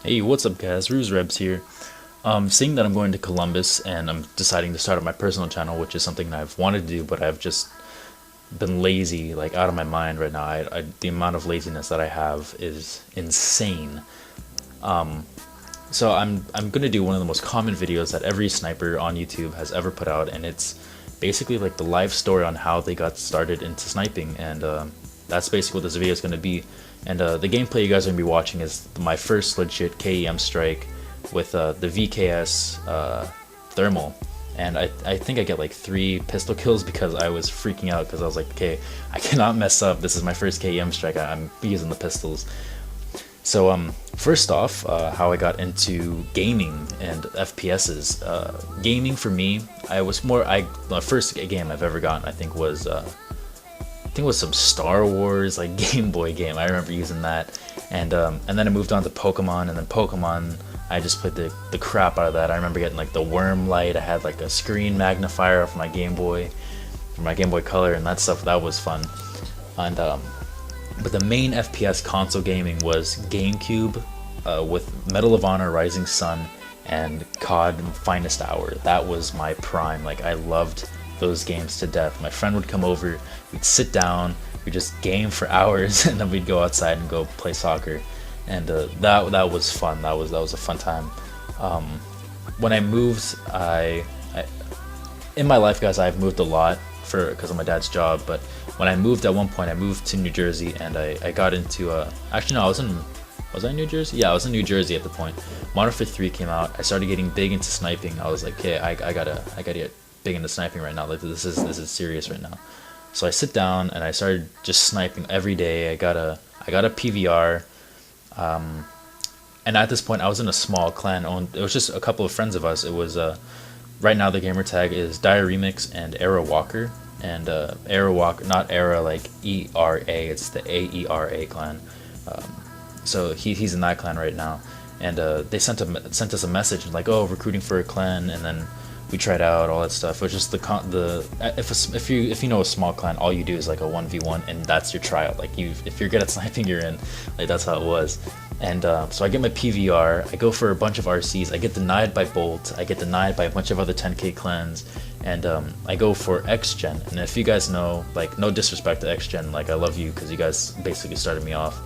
Hey, what's up, guys? Ruse Rebs here. Seeing that I'm going to Columbus and I'm deciding to start up my personal channel, which is something that I've wanted to do, but I've just been lazy, like out of my mind right now. The amount of laziness that I have is insane. So I'm gonna do one of the most common videos that every sniper on YouTube has ever put out, and it's basically like the life story on how they got started into sniping, and that's basically what this video is gonna be. And the gameplay you guys are gonna be watching is my first legit KEM strike with the VKS thermal, and I think I get like 3 pistol kills because I was freaking out because I was like, okay, I cannot mess up. This is my first KEM strike. I'm using the pistols. So first off, how I got into gaming and FPSs. Gaming for me, my first game I've ever gotten, I think was some Star Wars like Game Boy game. I remember using that, and then I moved on to Pokemon, and then Pokemon I just played the crap out of that. I remember getting like the worm light. I had like a screen magnifier for my Game Boy, Color, and that stuff. That was fun. And but the main FPS console gaming was GameCube, with Medal of Honor, Rising Sun, and COD Finest Hour. That was my prime. Like, I loved those games to death. My friend would come over, we'd sit down, we'd just game for hours, and then we'd go outside and go play soccer. And that was fun. That was a fun time. When I moved, I in my life, guys, I've moved a lot because of my dad's job. But when I moved at one point, I moved to New Jersey, and I got into actually no, was I in New Jersey? Yeah, I was in New Jersey at the point. Modern Warfare 3 came out. I started getting big into sniping. I was like, okay, I gotta get big into sniping right now. Like, this is serious right now. So I sit down and I started just sniping every day. I got a PVR. And at this point, I was in a small clan. It was just a couple of friends of us. It was right now the gamer tag is Dire Remix and Era Walker. And Era Walker, not Era like ERA, it's the AERA clan. So he's in that clan right now. And they sent us a message like, oh, recruiting for a clan, and then we tried out all that stuff. It was just if you know a small clan, all you do is like a 1v1, and that's your tryout. Like, if you're good at sniping, you're in. Like, that's how it was. And so I get my PVR, I go for a bunch of RCs, I get denied by Bolt, I get denied by a bunch of other 10k clans, and I go for XGen. And if you guys know, like, no disrespect to XGen, like, I love you because you guys basically started me off.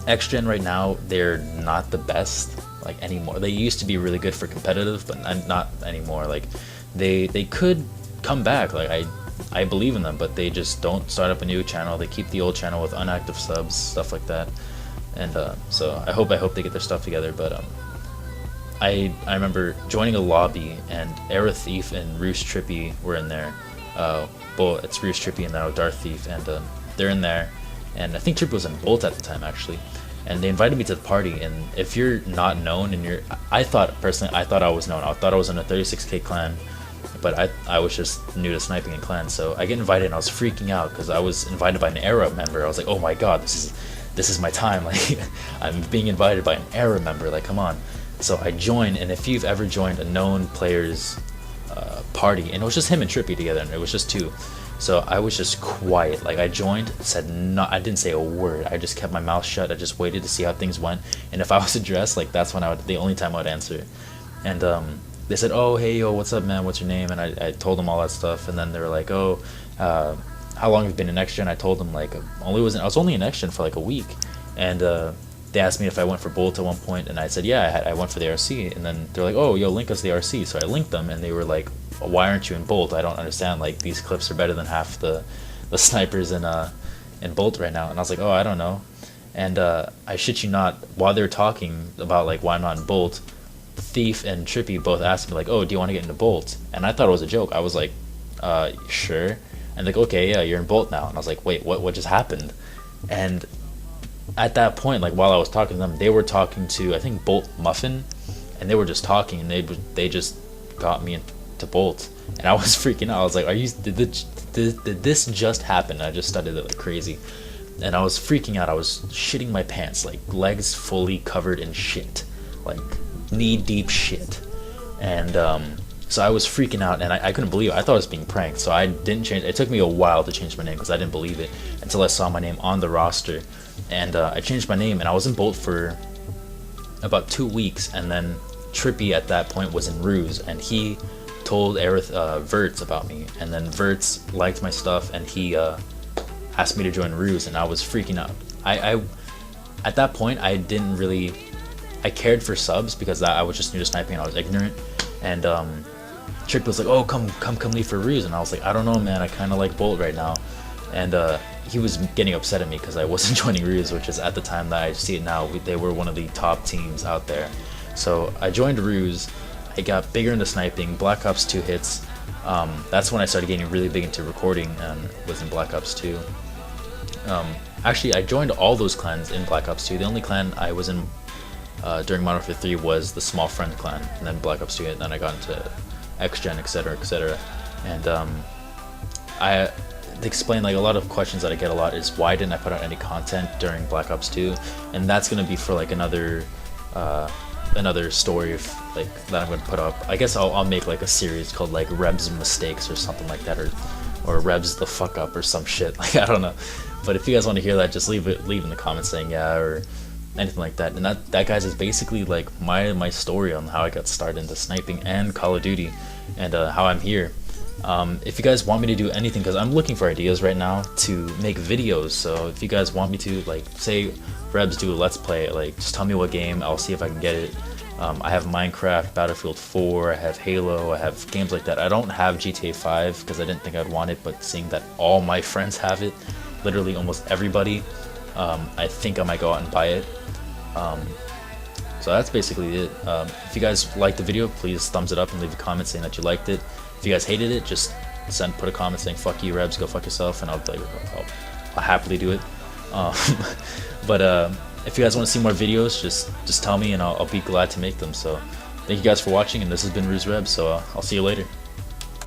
XGen right now, they're not the best like anymore. They used to be really good for competitive, but not anymore. Like, they could come back. Like, I believe in them, but they just don't start up a new channel. They keep the old channel with inactive subs, stuff like that. And so I hope they get their stuff together. But I remember joining a lobby, and Era Thief and Roost Trippy were in there. Well, it's Roost Trippy and now Darth Thief, and they're in there. And I think Trippy was in Bolt at the time, actually. And they invited me to the party, and if you're not known, and I thought I was known. I thought I was in a 36k clan, but I was just new to sniping in clans. So I get invited, and I was freaking out because I was invited by an Era member. I was like, oh my god, this is my time. Like, I'm being invited by an Era member. Like, come on. So I joined, and if you've ever joined a known player's party, and it was just him and Trippy together, and it was just 2. So I was just quiet. Like, I joined, I didn't say a word. I just kept my mouth shut. I just waited to see how things went. And if I was addressed, like, that's when the only time I would answer. And they said, oh, hey, yo, what's up, man? What's your name? And I told them all that stuff. And then they were like, oh, how long have you been in XGen? I told them, like, I was only in XGen for like a week. And they asked me if I went for Bolt at one point, and I said, yeah, I went for the RC. And then they're like, oh, yo, link us the RC. So I linked them, and they were like, why aren't you in Bolt? I don't understand. Like, these clips are better than half the snipers in Bolt right now. And I was like, oh, I don't know. And I shit you not, while they were talking about like why I'm not in Bolt, Thief and Trippy both asked me like, oh, do you want to get into Bolt? And I thought it was a joke. I was like, sure. And like, okay, yeah, you're in Bolt now. And I was like, wait, what just happened? And at that point, like, while I was talking to them, they were talking to, I think, Bolt Muffin, and they were just talking, and they just got me into Bolt, and I was freaking out. I was like, did this just happen? And I just studied it like crazy, and I was freaking out. I was shitting my pants, like, legs fully covered in shit, like knee deep shit. And So I was freaking out, and I couldn't believe it. I thought I was being pranked, so I didn't change. It took me a while to change my name because I didn't believe it until I saw my name on the roster, and I changed my name, and I was in Bolt for about 2 weeks, and then Trippy at that point was in Ruse, and he told Verts about me, and then Verts liked my stuff, and he asked me to join Ruse, and I was freaking out. I at that point I cared for subs because I was just new to sniping and I was ignorant, and Trick was like, oh, come leave for Ruse, and I was like, I don't know, man, I kind of like Bolt right now, and he was getting upset at me because I wasn't joining Ruse, which is, at the time that I see it now, they were one of the top teams out there. So I joined Ruse, I got bigger into sniping, Black Ops 2 hits, that's when I started getting really big into recording, and was in Black Ops 2. Actually, I joined all those clans in Black Ops 2, the only clan I was in during Modern Warfare 3 was the Small Friend clan, and then Black Ops 2, and then I got into X-Gen, etc, etc. And I to explain, like, a lot of questions that I get a lot is why didn't I put out any content during Black Ops 2, and that's gonna be for like another story like that I'm gonna put up. I guess I'll make like a series called like Rebs Mistakes or something like that, or Rebs the fuck up or some shit. Like, I don't know. But if you guys want to hear that, just leave in the comments saying yeah or anything like that. And that guys is basically like my story on how I got started into sniping and Call of Duty, and how I'm here. If you guys want me to do anything, because I'm looking for ideas right now to make videos, so if you guys want me to, like, say Rebs do a let's play, like, just tell me what game, I'll see if I can get it. I have Minecraft, Battlefield 4, I have Halo, I have games like that. I don't have GTA 5 because I didn't think I'd want it, but seeing that all my friends have it, literally almost everybody, I think I might go out and buy it. So that's basically it. If you guys liked the video, please thumbs it up and leave a comment saying that you liked it. If you guys hated it, just put a comment saying fuck you, Rebs, go fuck yourself, and I'll happily do it. But if you guys want to see more videos, just tell me and I'll be glad to make them. So thank you guys for watching, and this has been Ruse Rebs, so I'll see you later.